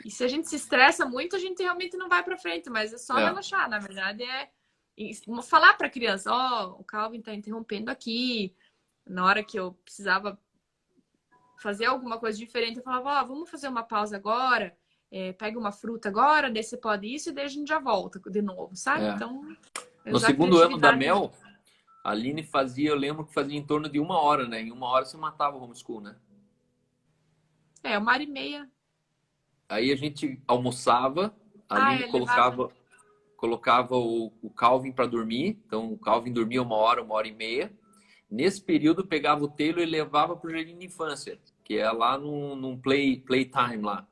se a gente se estressa muito, a gente realmente não vai para frente, mas é só relaxar. Na verdade, falar para a criança: o Calvin está interrompendo aqui. Na hora que eu precisava fazer alguma coisa diferente, eu falava: vamos fazer uma pausa agora. Pega uma fruta agora, daí você pode isso, e daí a gente já volta de novo, sabe? Então, no segundo ano da Mel, a Aline eu lembro que fazia em torno de 1 hora, né? Em 1 hora você matava o homeschool, né? 1h30. Aí a gente almoçava, a Aline colocava o Calvin para dormir. Então o Calvin dormia 1 hora, 1h30. Nesse período pegava o Taylor e levava para o jardim de infância, que é lá num playtime lá.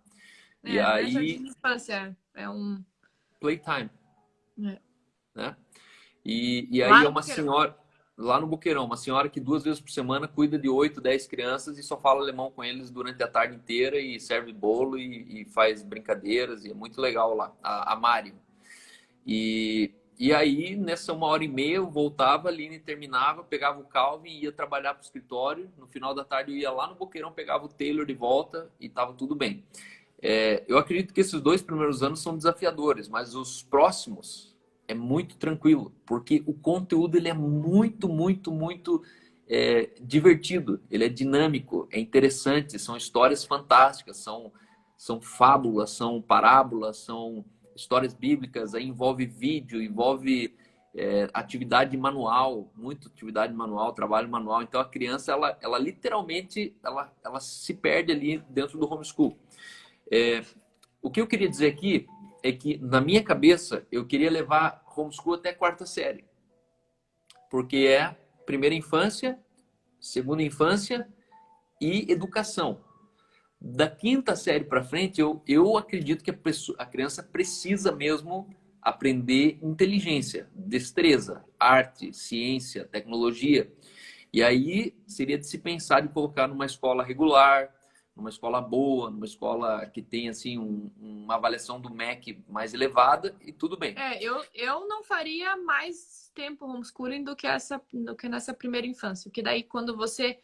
E aí, jardim de infância, é um playtime, né? E aí é uma senhora lá no Boqueirão, uma senhora que 2 vezes por semana cuida de 8, 10 crianças e só fala alemão com eles durante a tarde inteira e serve bolo e faz brincadeiras, e é muito legal lá, a Mari. E aí, nessa 1h30, eu voltava, a Aline terminava, pegava o Calvin e ia trabalhar para o escritório. No final da tarde eu ia lá no Boqueirão, pegava o Taylor de volta e estava tudo bem. Eu acredito que esses 2 primeiros anos são desafiadores, mas os próximos é muito tranquilo, porque o conteúdo ele é muito, muito, muito divertido, ele é dinâmico, é interessante, são histórias fantásticas, são fábulas, são parábolas, são histórias bíblicas, aí envolve vídeo, envolve atividade manual, muita atividade manual, trabalho manual. Então a criança, ela literalmente, ela se perde ali dentro do homeschool. O que eu queria dizer aqui é que, na minha cabeça, eu queria levar homeschool até 4ª série. Porque é primeira infância, segunda infância e educação. Da 5ª série para frente, eu acredito que a criança precisa mesmo aprender inteligência, destreza, arte, ciência, tecnologia. E aí seria de se pensar de colocar numa escola regular, numa escola boa, numa escola que tenha assim uma avaliação do MEC mais elevada, e tudo bem. Eu não faria mais tempo homeschooling do que nessa primeira infância, porque daí quando você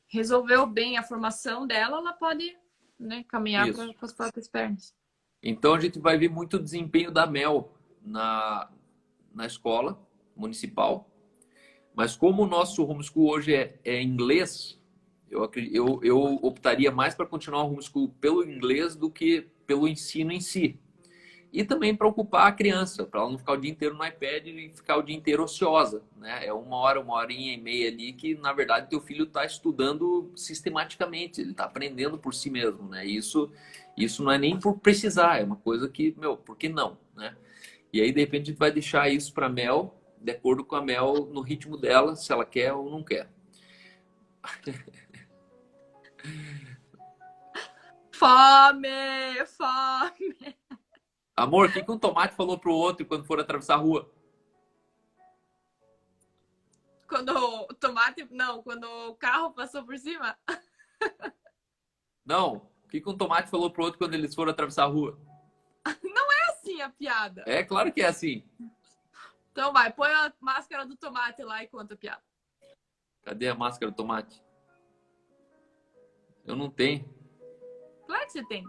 resolveu bem a formação dela, ela pode, né, caminhar com as próprias pernas. Então a gente vai ver muito desempenho da Mel na escola municipal. Mas como o nosso homeschool hoje é inglês, eu optaria mais para continuar o homeschool pelo inglês do que pelo ensino em si. E também para ocupar a criança, para ela não ficar o dia inteiro no iPad e ficar o dia inteiro ociosa, né? É uma horinha e meia ali que, na verdade, teu filho está estudando sistematicamente, ele está aprendendo por si mesmo, né? Isso não é nem por precisar, é uma coisa que, meu, por que não, né? E aí, de repente, a gente vai deixar isso para a Mel, de acordo com a Mel, no ritmo dela, se ela quer ou não quer. Fome! Fome! Amor, o que um tomate falou pro outro quando for atravessar a rua? Quando o tomate... Não, quando o carro passou por cima. Não. O que um tomate falou pro outro quando eles foram atravessar a rua? Não é assim a piada. É claro que é assim. Então vai, põe a máscara do tomate lá e conta a piada. Cadê a máscara do tomate? Eu não tenho. Claro que você tem.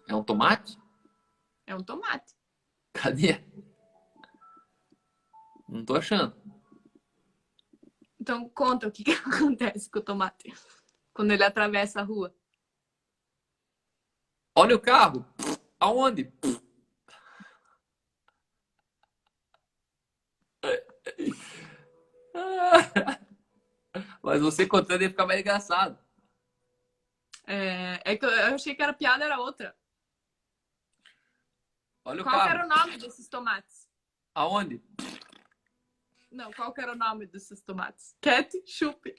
É um tomate? É um tomate. Cadê? Não tô achando. Então conta o que acontece com o tomate quando ele atravessa a rua. Olha o carro. Aonde? Mas você contando ia ficar mais engraçado. É que eu achei que era piada, era outra. Olha o Qual carro. era o nome desses tomates? Aonde? Não, qual era o nome desses tomates? Ketchup.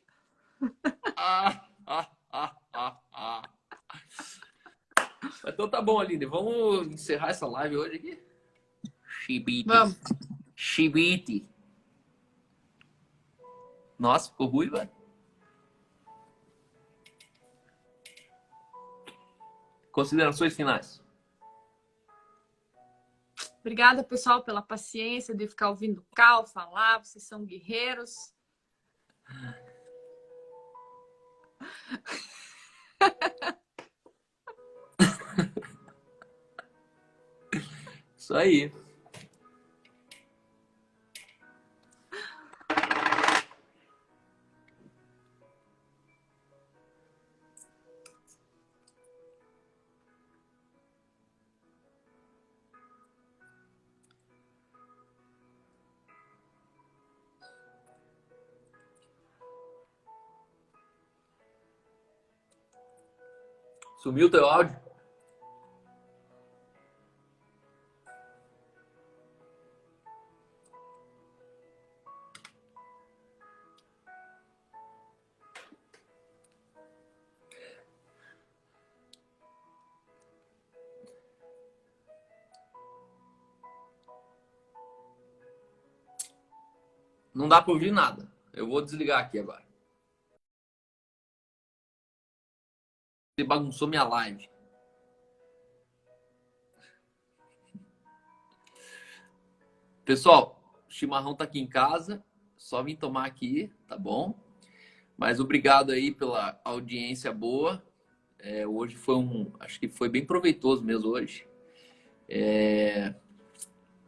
Então tá bom, Aline. Vamos encerrar essa live hoje aqui? Chibite. Vamos. Chibite. Nossa, ficou ruim, velho. Considerações finais. Obrigada, pessoal, pela paciência de ficar ouvindo o Cal falar. Vocês são guerreiros. Isso aí. Sumiu o teu áudio? Não dá para ouvir nada. Eu vou desligar aqui agora. Você bagunçou minha live. Pessoal, o chimarrão tá aqui em casa. Só vim tomar aqui, tá bom? Mas obrigado aí pela audiência boa. Hoje foi acho que foi bem proveitoso mesmo hoje.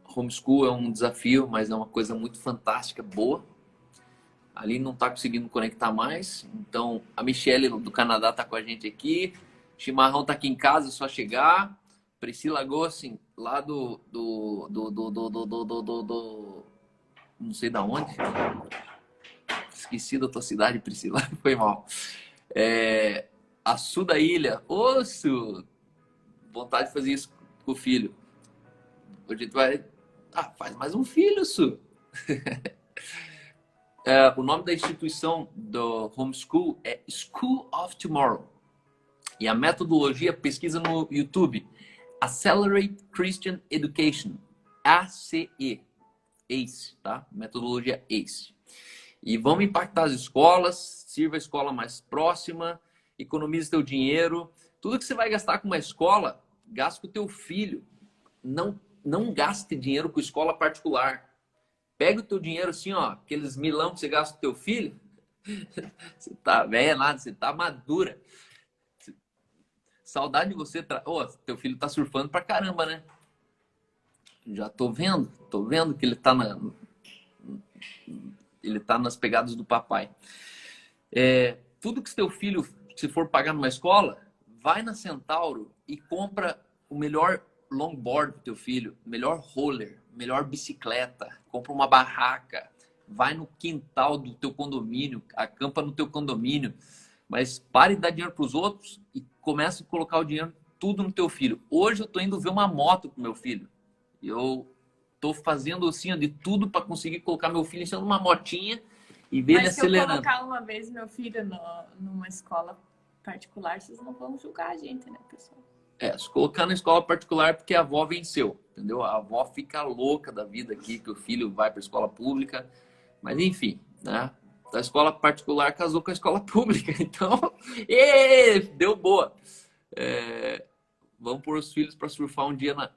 Homeschool é um desafio, mas é uma coisa muito fantástica, boa. Ali não está conseguindo conectar mais. Então, a Michelle do Canadá está com a gente aqui. Chimarrão está aqui em casa, é só chegar. Priscila Gossin, lá não sei da onde. Esqueci da tua cidade, Priscila. Foi mal. A Su da Ilha. Ô, Su! Vontade de fazer isso com o filho. Hoje a gente vai... faz mais um filho, Su. O nome da instituição do homeschool é School of Tomorrow. E a metodologia, pesquisa no YouTube, Accelerate Christian Education, ACE, ACE, tá? Metodologia ACE. E vamos impactar as escolas, sirva a escola mais próxima, economize teu dinheiro. Tudo que você vai gastar com uma escola, gaste com o teu filho. Não gaste dinheiro com escola particular. Pega o teu dinheiro assim, ó, aqueles milão que você gasta com teu filho. Você tá velha nada, você tá madura. Saudade de você. Teu filho tá surfando pra caramba, né? Já tô vendo que ele tá ele tá nas pegadas do papai. Tudo que seu filho, se for pagar numa escola, vai na Centauro e compra o melhor longboard pro teu filho, melhor roller, melhor bicicleta, compra uma barraca, vai no quintal do teu condomínio, acampa no teu condomínio, mas pare de dar dinheiro para os outros e comece a colocar o dinheiro tudo no teu filho. Hoje eu tô indo ver uma moto pro meu filho. Eu tô fazendo assim de tudo para conseguir colocar meu filho em cima de uma motinha e ver ele acelerando. Mas se eu colocar uma vez meu filho numa escola particular, vocês não vão julgar a gente, né, pessoal? Se colocar na escola particular porque a avó venceu, entendeu? A avó fica louca da vida aqui, que o filho vai para a escola pública. Mas enfim, né? A escola particular casou com a escola pública, então deu boa. Vamos pôr os filhos para surfar um dia na...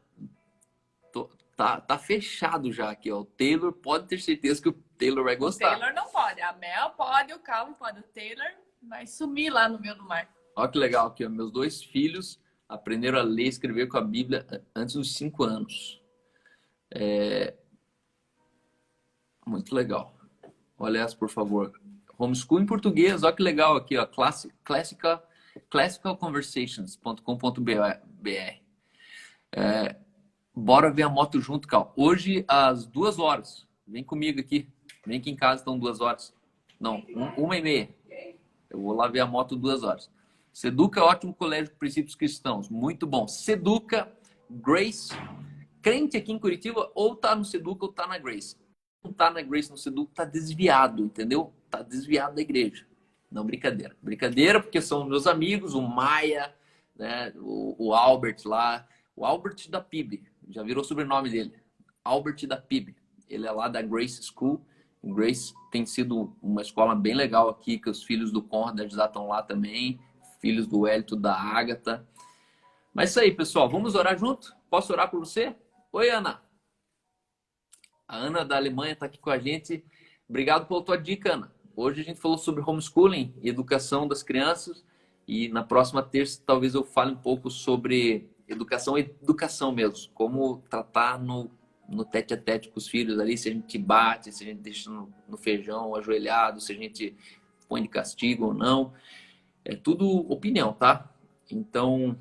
Tá fechado já aqui, ó. O Taylor, pode ter certeza que o Taylor vai gostar. O Taylor não pode, a Mel pode, o Calvin pode, o Taylor vai sumir lá no meio do mar. Olha que legal aqui, ó. Meus 2 filhos aprenderam a ler e escrever com a Bíblia antes dos 5 anos. Muito legal. Olha essa, por favor. Homeschool em português, olha que legal aqui, ó. Classicalconversations.com.br. Bora ver a moto junto, Cal. Hoje, às 2 horas. Vem comigo aqui. Vem aqui em casa, estão 2 horas. Não, 1h30. Eu vou lá ver a moto 2 horas. Seduca é ótimo colégio de princípios cristãos. Muito bom. Seduca, Grace. Crente aqui em Curitiba, ou tá no Seduca ou tá na Grace. Não tá na Grace, no Seduca, tá desviado, entendeu? Tá desviado da igreja. Não, brincadeira. Brincadeira, porque são meus amigos, o Maia, né, o Albert lá. O Albert da PIB. Já virou o sobrenome dele. Albert da PIB. Ele é lá da Grace School. Grace tem sido uma escola bem legal aqui, que os filhos do Conrad já estão lá também. Filhos do Hélito, da Ágata. Mas isso aí, pessoal. Vamos orar junto? Posso orar por você? Oi, Ana. A Ana da Alemanha está aqui com a gente. Obrigado pela tua dica, Ana. Hoje a gente falou sobre homeschooling e educação das crianças. E na próxima terça talvez eu fale um pouco sobre educação mesmo. Como tratar no tete a tete com os filhos ali. Se a gente bate, se a gente deixa no feijão ajoelhado, se a gente põe de castigo ou não. É tudo opinião, tá? Então,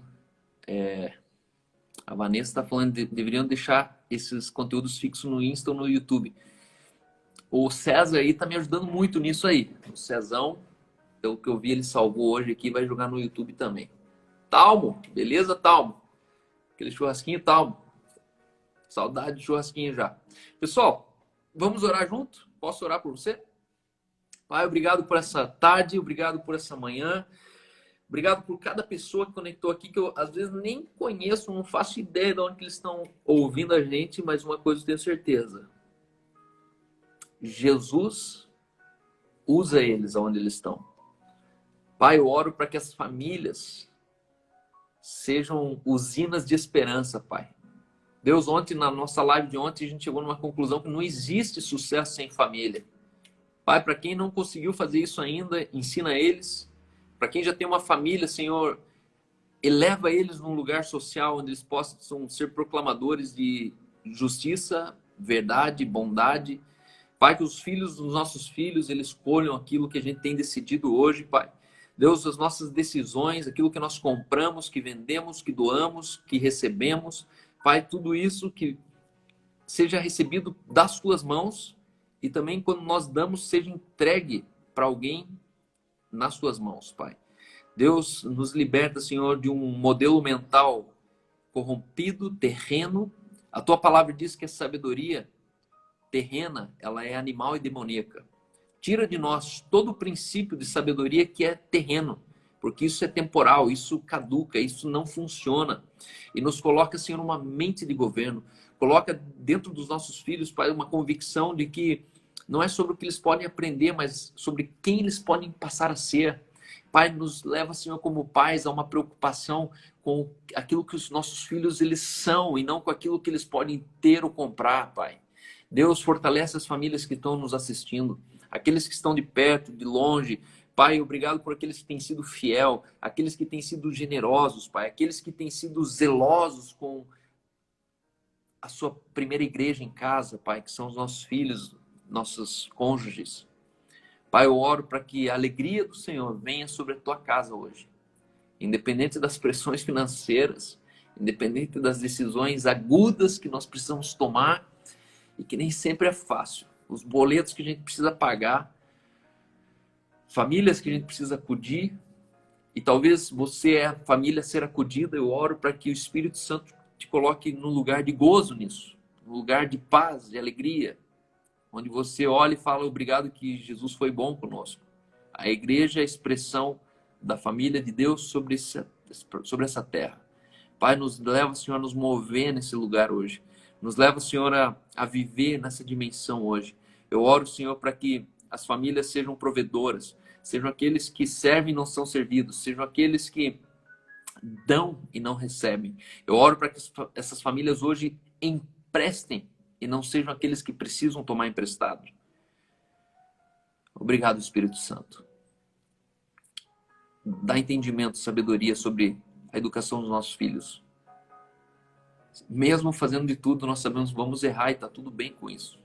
a Vanessa está falando que deveriam deixar esses conteúdos fixos no Insta ou no YouTube. O César aí tá me ajudando muito nisso aí. O Cezão, pelo que eu vi, ele salvou hoje aqui, vai jogar no YouTube também. Talmo, beleza, Talmo? Aquele churrasquinho, Talmo. Saudade de churrasquinho já. Pessoal, vamos orar junto? Posso orar por você? Pai, obrigado por essa tarde, obrigado por essa manhã. Obrigado por cada pessoa que conectou aqui, que eu às vezes nem conheço, não faço ideia de onde eles estão ouvindo a gente, mas uma coisa eu tenho certeza. Jesus usa eles onde eles estão. Pai, eu oro para que as famílias sejam usinas de esperança, Pai. Deus, ontem, na nossa live de ontem, a gente chegou numa conclusão que não existe sucesso sem família. Pai, para quem não conseguiu fazer isso ainda, ensina eles. Para quem já tem uma família, Senhor, eleva eles num lugar social onde eles possam ser proclamadores de justiça, verdade, bondade. Pai, que os filhos dos nossos filhos, eles escolham aquilo que a gente tem decidido hoje, Pai. Deus, as nossas decisões, aquilo que nós compramos, que vendemos, que doamos, que recebemos. Pai, tudo isso que seja recebido das tuas mãos e também quando nós damos, seja entregue para alguém nas tuas mãos, Pai. Deus, nos liberta, Senhor, de um modelo mental corrompido, terreno. A tua palavra diz que a sabedoria terrena, ela é animal e demoníaca. Tira de nós todo o princípio de sabedoria que é terreno, porque isso é temporal, isso caduca, isso não funciona. E nos coloca, Senhor, uma mente de governo. Coloca dentro dos nossos filhos, Pai, uma convicção de que não é sobre o que eles podem aprender, mas sobre quem eles podem passar a ser. Pai, nos leva, Senhor, como pais, a uma preocupação com aquilo que os nossos filhos eles são e não com aquilo que eles podem ter ou comprar, Pai. Deus, fortalece as famílias que estão nos assistindo, aqueles que estão de perto, de longe. Pai, obrigado por aqueles que têm sido fiel, aqueles que têm sido generosos, Pai, aqueles que têm sido zelosos com a sua primeira igreja em casa, Pai, que são os nossos filhos, nossos cônjuges. Pai, eu oro para que a alegria do Senhor venha sobre a tua casa hoje. Independente das pressões financeiras, independente das decisões agudas que nós precisamos tomar e que nem sempre é fácil. Os boletos que a gente precisa pagar, famílias que a gente precisa acudir, e talvez você é a família a ser acudida. Eu oro para que o Espírito Santo te coloque num lugar de gozo nisso, num lugar de paz, de alegria, onde você olha e fala obrigado que Jesus foi bom conosco. A igreja é a expressão da família de Deus sobre essa terra. Pai, nos leva, Senhor, a nos mover nesse lugar hoje. Nos leva, Senhor, a viver nessa dimensão hoje. Eu oro, Senhor, para que as famílias sejam provedoras, sejam aqueles que servem e não são servidos, sejam aqueles que dão e não recebem. Eu oro para que essas famílias hoje emprestem e não sejam aqueles que precisam tomar emprestado. Obrigado, Espírito Santo. Dá entendimento, sabedoria sobre a educação dos nossos filhos. Mesmo fazendo de tudo, nós sabemos que vamos errar e está tudo bem com isso.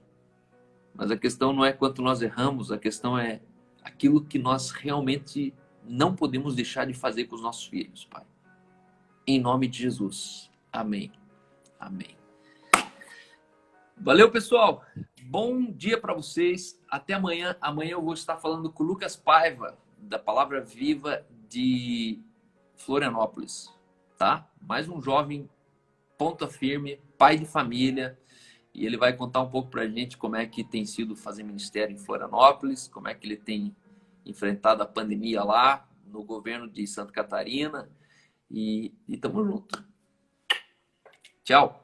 Mas a questão não é quanto nós erramos, a questão é aquilo que nós realmente não podemos deixar de fazer com os nossos filhos, Pai. Em nome de Jesus. Amém. Amém. Valeu, pessoal. Bom dia para vocês. Até amanhã. Amanhã eu vou estar falando com o Lucas Paiva, da Palavra Viva de Florianópolis, tá? Mais um jovem ponta firme, pai de família, e ele vai contar um pouco pra gente como é que tem sido fazer ministério em Florianópolis, como é que ele tem enfrentado a pandemia lá no governo de Santa Catarina, e tamo junto. Tchau.